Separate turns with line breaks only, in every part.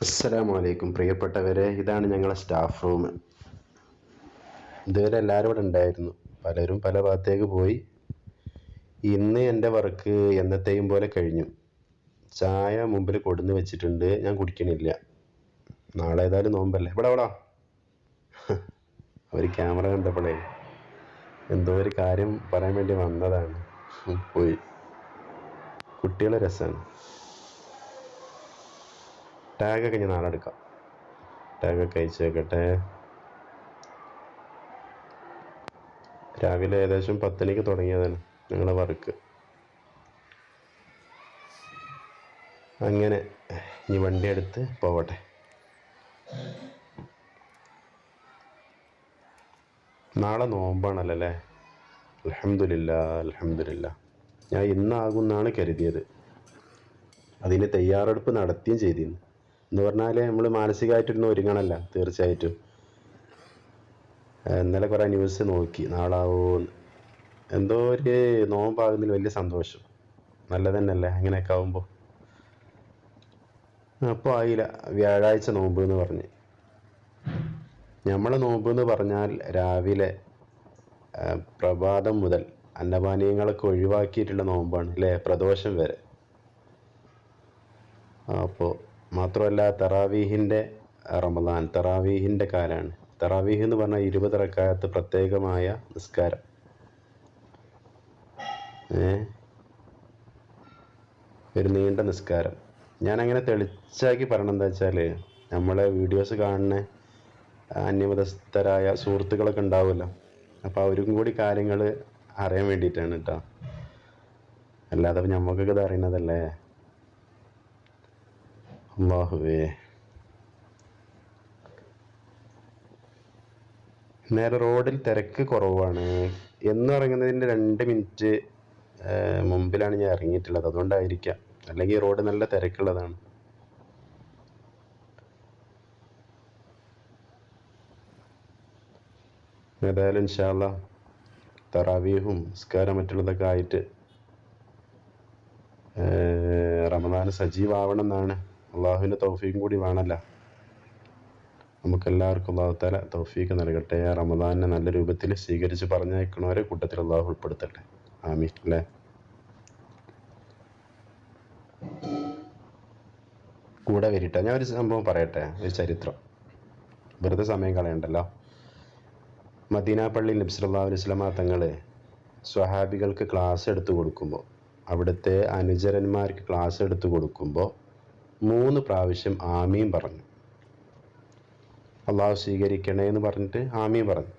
അസ്സലാമു അലൈക്കും പ്രിയപ്പെട്ടവരെ, ഇതാണ് ഞങ്ങളെ സ്റ്റാഫ് റൂം. ഇതുവരെ എല്ലാവരും ഇവിടെ ഉണ്ടായിരുന്നു. പലരും പല ഭാഗത്തേക്ക് പോയി. ഇന്ന് എൻ്റെ വർക്ക് എന്നത്തെയും പോലെ കഴിഞ്ഞു. ചായ മുമ്പിൽ കൊടുന്ന് വെച്ചിട്ടുണ്ട്, ഞാൻ കുടിക്കണില്ല. നാളെ ഏതായാലും നോമ്പല്ലേ. ഇവിടെ അവർ ക്യാമറ കണ്ടപ്പോഴേ എന്തോ ഒരു കാര്യം പറയാൻ വേണ്ടി വന്നതാണ്. പോയി. കുട്ടികളെ രസമാണ്. ടാഗൊക്കെ ഞാൻ നാളെ എടുക്കാം. ടാഗൊക്കെ അയച്ചു വെക്കട്ടെ. രാവിലെ ഏകദേശം 10 മണിക്ക് തുടങ്ങിയതാണ് ഞങ്ങളുടെ വർക്ക്. അങ്ങനെ ഇനി വണ്ടി എടുത്ത് പോവട്ടെ. നാളെ നോമ്പാണല്ലോ അല്ലേ. അൽഹംദുലില്ലാ. ഞാൻ ഇന്നാകുമെന്നാണ് കരുതിയത്. അതിന് തയ്യാറെടുപ്പ് നടത്തുകയും ചെയ്തിരുന്നു. എന്ന് പറഞ്ഞാൽ നമ്മൾ മാനസികമായിട്ടിരുന്ന് ഒരുങ്ങണമല്ല. തീർച്ചയായിട്ടും ഇന്നലെ കുറേ ന്യൂസ് നോക്കി നാളാവുമെന്ന്. എന്തോ ഒരു നോമ്പാകുന്നതിൽ വലിയ സന്തോഷം. നല്ലത് തന്നെയല്ലേ അങ്ങനെയൊക്കെ ആവുമ്പോൾ. അപ്പോൾ ആയില്ല, വ്യാഴാഴ്ച നോമ്പ് എന്ന് പറഞ്ഞ്. നമ്മളെ നോമ്പ് എന്ന് പറഞ്ഞാൽ രാവിലെ പ്രഭാതം മുതൽ അന്നപാനീയങ്ങളൊക്കെ ഒഴിവാക്കിയിട്ടുള്ള നോമ്പാണ് അല്ലേ, പ്രദോഷം വരെ. അപ്പോൾ മാത്രമല്ല തറാവീഹിൻ്റെ റമദാൻ, തറാവീഹിൻ്റെ കാലമാണ്. തറാവീഹ് എന്ന് പറഞ്ഞാൽ 20 റക്അത്ത് പ്രത്യേകമായ നിസ്കാരം. ഒരു നീണ്ട നിസ്കാരം. ഞാനങ്ങനെ തെളിച്ചാക്കി പറയണം എന്താ വെച്ചാൽ, നമ്മളെ വീഡിയോസ് കാണുന്ന അന്യമതസ്ഥരായ സുഹൃത്തുക്കളൊക്കെ ഉണ്ടാവുമല്ലോ. അപ്പോൾ അവർക്കും കൂടി കാര്യങ്ങൾ അറിയാൻ വേണ്ടിയിട്ടാണ് കേട്ടോ. അല്ലാതെ ഞമ്മക്കൊക്കെ ഇത് അറിയുന്നതല്ലേ. അല്ലാഹുവേ. നേരെ റോഡിൽ തിരക്ക് കുറവാണ്. എന്നും ഇറങ്ങുന്നതിൻ്റെ 2 മിനിറ്റ് മുമ്പിലാണ് ഞാൻ ഇറങ്ങിയിട്ടുള്ളത്. അതുകൊണ്ടായിരിക്കാം. അല്ലെങ്കിൽ റോഡ് നല്ല തിരക്കുള്ളതാണ്. ഏതായാലും ഇൻഷാ അല്ലാഹ് തറാവീഹും നിസ്കാരം മറ്റുള്ളതൊക്കെ ആയിട്ട് റമദാൻ സജീവാവണം എന്നാണ്. അള്ളാഹുവിൻ്റെ തൗഫീഖും കൂടി വേണമല്ലോ. നമുക്കെല്ലാവർക്കും അല്ലാഹു തആല തൗഫീഖ് നൽകട്ടെ. റമദാനെ നല്ല രൂപത്തിൽ സ്വീകരിച്ച് പറഞ്ഞയക്കണവരെ കൂട്ടത്തിൽ അള്ളാഹു ഉൾപ്പെടുത്തട്ടെ. ആമീൻ അല്ലേ. കൂടെ വരിട്ടെ. ഞാൻ ഒരു സംഭവം പറയട്ടെ, ഒരു ചരിത്രം. വെറുതെ സമയം കളയണ്ടല്ലോ. മദീന പള്ളി നബി സല്ലല്ലാഹു അലൈഹി വസല്ലമ തങ്ങൾ സ്വഹാബികൾക്ക് ക്ലാസ് എടുത്തു കൊടുക്കുമ്പോൾ, അവിടുത്തെ അനുചരന്മാർക്ക് ക്ലാസ് എടുത്തു കൊടുക്കുമ്പോൾ 3 പ്രാവശ്യം ആമീൻ പറഞ്ഞു. അള്ളാഹു സ്വീകരിക്കണേ എന്ന് പറഞ്ഞിട്ട് ആമീൻ പറഞ്ഞു.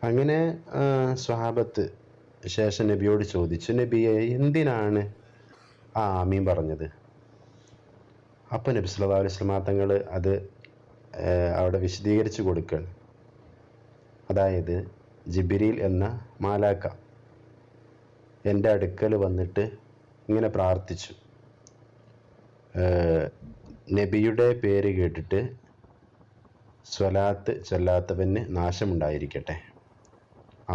അങ്ങനെ സ്വഹാബത്ത് ശേഷം നബിയോട് ചോദിച്ചു, നബിയെ എന്തിനാണ് ആ ആമീൻ പറഞ്ഞത്? അപ്പോൾ നബി സല്ലല്ലാഹു അലൈഹി വസല്ലമ തങ്ങൾ അത് അവിടെ വിശദീകരിച്ച് കൊടുക്കുകയാണ്. അതായത് ജിബ്രീൽ എന്ന മാലാക്ക എൻ്റെ അടുക്കൽ വന്നിട്ട് ഇങ്ങനെ പ്രാർത്ഥിച്ചു, നബിയുടെ പേര് കേട്ടിട്ട് സ്വലാത്ത് ചൊല്ലാത്തവന് നാശമുണ്ടായിരിക്കട്ടെ.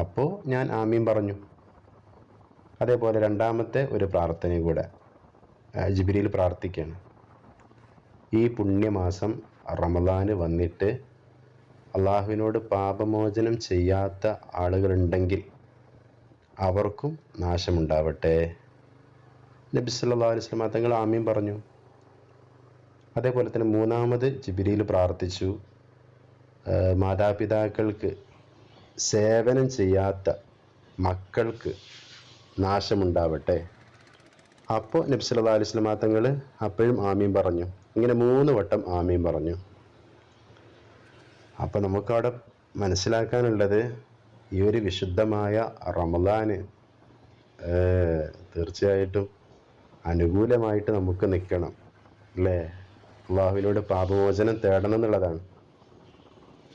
അപ്പോൾ ഞാൻ ആമീൻ പറഞ്ഞു. അതേപോലെ രണ്ടാമത്തെ ഒരു പ്രാർത്ഥന കൂടെ ജിബ്രീൽ പ്രാർത്ഥിക്കുകയാണ്, ഈ പുണ്യമാസം റമദാന് വന്നിട്ട് അള്ളാഹുവിനോട് പാപമോചനം ചെയ്യാത്ത ആളുകളുണ്ടെങ്കിൽ അവർക്കും നാശമുണ്ടാവട്ടെ. നബി സല്ലല്ലാഹു അലൈഹി വസല്ലം തങ്ങൾ ആമീൻ പറഞ്ഞു. അതേപോലെ തന്നെ മൂന്നാമത് ജിബ്രീൽ പ്രാർത്ഥിച്ചു, മാതാപിതാക്കൾക്ക് സേവനം ചെയ്യാത്ത മക്കൾക്ക് നാശമുണ്ടാവട്ടെ. അപ്പോൾ നബി സല്ലല്ലാഹു അലൈഹി വസല്ലം തങ്ങൾ അപ്പോഴും ആമീൻ പറഞ്ഞു. ഇങ്ങനെ 3 വട്ടം ആമീൻ പറഞ്ഞു. അപ്പോൾ നമുക്കവിടെ മനസ്സിലാക്കാനുള്ളത്, ഈ ഒരു വിശുദ്ധമായ റമദാന് തീർച്ചയായിട്ടും അനുകൂലമായിട്ട് നമുക്ക് നിൽക്കണം അല്ലേ. അള്ളാഹുവിനോട് പാപമോചനം തേടണം എന്നുള്ളതാണ്.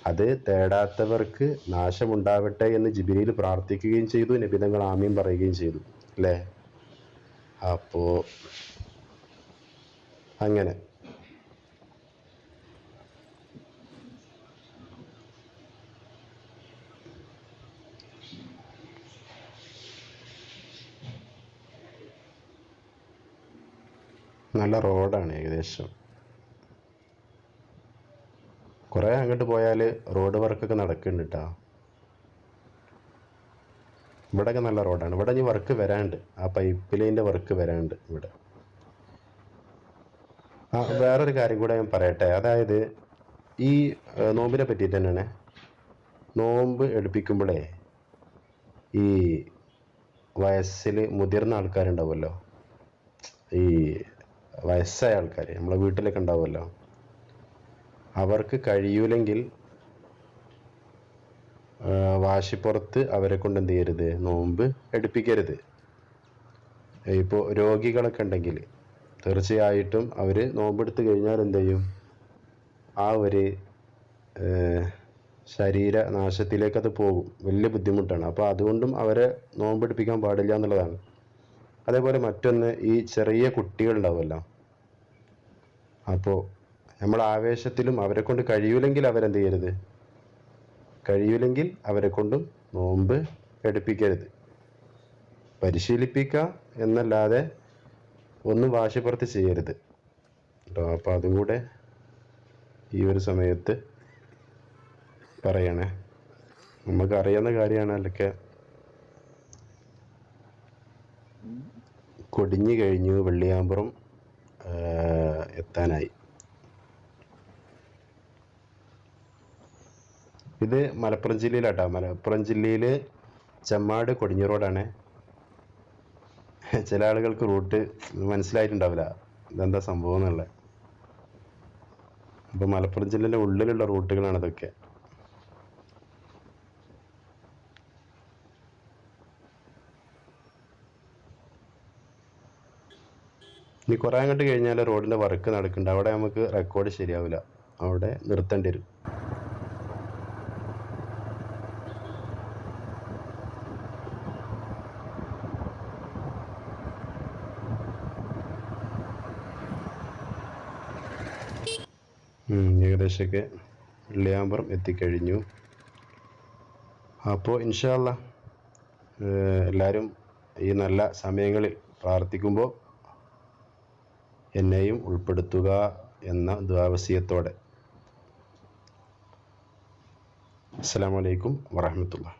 അത് തേടാത്തവർക്ക് നാശമുണ്ടാവട്ടെ എന്ന് ജിബ്രീൽ പ്രാർത്ഥിക്കുകയും ചെയ്തു, നബി തങ്ങൾ ആമീൻ പറയുകയും ചെയ്തു അല്ലേ. അപ്പോൾ അങ്ങനെ നല്ല റോഡാണ് ഏകദേശം. കുറേ അങ്ങോട്ട് പോയാൽ റോഡ് വർക്കൊക്കെ നടക്കുന്നുണ്ട് കേട്ടോ. ഇവിടെയൊക്കെ നല്ല റോഡാണ്. ഇവിടെ ഇനി വർക്ക് വരാണ്ട്, ആ പൈപ്പ് ലൈൻ്റെ വർക്ക് വരാണ്ട് ഇവിടെ. വേറൊരു കാര്യം കൂടെ ഞാൻ പറയട്ടെ. അതായത് ഈ നോമ്പിനെ പറ്റിയിട്ട് തന്നെയാണ്. നോമ്പ് എടുപ്പിക്കുമ്പോഴേ ഈ വയസ്സിൽ മുതിർന്ന ആൾക്കാരുണ്ടാവുമല്ലോ, ഈ വയസ്സായ ആൾക്കാർ നമ്മളെ വീട്ടിലൊക്കെ ഉണ്ടാവുമല്ലോ, അവർക്ക് കഴിയൂലെങ്കിൽ വാശിപ്പുറത്ത് അവരെ കൊണ്ട് എന്ത് ചെയ്യരുത്, നോമ്പ് എടുപ്പിക്കരുത്. ഇപ്പോൾ രോഗികളൊക്കെ ഉണ്ടെങ്കിൽ തീർച്ചയായിട്ടും അവർ നോമ്പെടുത്ത് കഴിഞ്ഞാൽ എന്ത് ചെയ്യും, ആ ഒരു ശരീരനാശത്തിലേക്ക് അത് പോകും. വലിയ ബുദ്ധിമുട്ടാണ്. അപ്പോൾ അതുകൊണ്ടും അവരെ നോമ്പെടുപ്പിക്കാൻ പാടില്ല എന്നുള്ളതാണ്. അതേപോലെ മറ്റൊന്ന്, ഈ ചെറിയ കുട്ടികളുണ്ടാവുമല്ലോ, അപ്പോൾ നമ്മൾ ആവേശത്തിലും അവരെ കൊണ്ട് കഴിയൂലെങ്കിൽ അവരെന്ത് ചെയ്യരുത്, കഴിയൂലെങ്കിൽ അവരെ കൊണ്ടും നോമ്പ് എടുപ്പിക്കരുത്. പരിശീലിപ്പിക്കുക എന്നല്ലാതെ ഒന്നും വാശിപ്പുറത്ത് ചെയ്യരുത് കേട്ടോ. അപ്പോൾ അതും കൂടെ ഈ ഒരു സമയത്ത് പറയണേ. നമുക്കറിയാവുന്ന കാര്യമാണ്. അതൊക്കെ കൊടിഞ്ഞു കഴിഞ്ഞു, വെള്ളിയാമ്പുറം എത്താനായി. ഇത് മലപ്പുറം ജില്ലയിലാട്ടോ. മലപ്പുറം ജില്ലയിൽ ചെമ്മാട് കൊടിഞ്ഞി റോഡാണ്. ചില ആളുകൾക്ക് റൂട്ട് മനസ്സിലായിട്ടുണ്ടാവില്ല ഇതെന്താ സംഭവം എന്നുള്ളത്. അപ്പോൾ മലപ്പുറം ജില്ലയുടെ ഉള്ളിലുള്ള റൂട്ടുകളാണ് ഇതൊക്കെ. ഇനി കുറേ അങ്ങോട്ട് കഴിഞ്ഞാൽ റോഡിൻ്റെ വർക്ക് നടക്കുന്നുണ്ട്. അവിടെ നമുക്ക് റെക്കോർഡ് ശരിയാവില്ല, അവിടെ നിർത്തേണ്ടി വരും. ഏകദേശമൊക്കെ വെള്ളിയാമ്പുറം എത്തിക്കഴിഞ്ഞു. അപ്പോൾ ഇൻഷാ അല്ലാ എല്ലാവരും ഈ നല്ല സമയങ്ങളിൽ പ്രാർത്ഥിക്കുമ്പോൾ എന്നെയും ഉൾപ്പെടുത്തുക എന്ന ദുആവസിയത്തോടെ. അസ്സലാമു അലൈക്കും വറഹ്മത്തുള്ളാഹി.